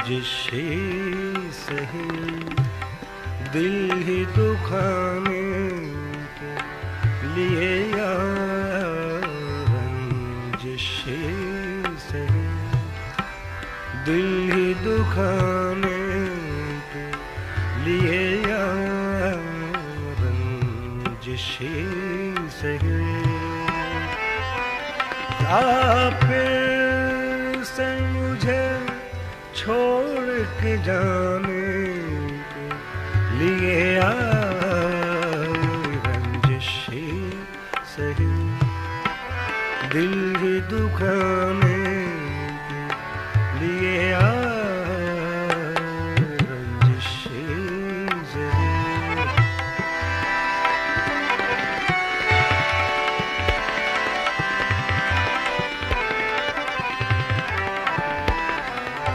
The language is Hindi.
रंजिशे सही दिल ही दुखाने के लिए यार, रंजिशे सही दिल ही दुखाने के लिए यार, रंजिशे सही फिर से मुझे छोड़ के जाने के लिए आए, रंजिशे सही दिल ही दुखाने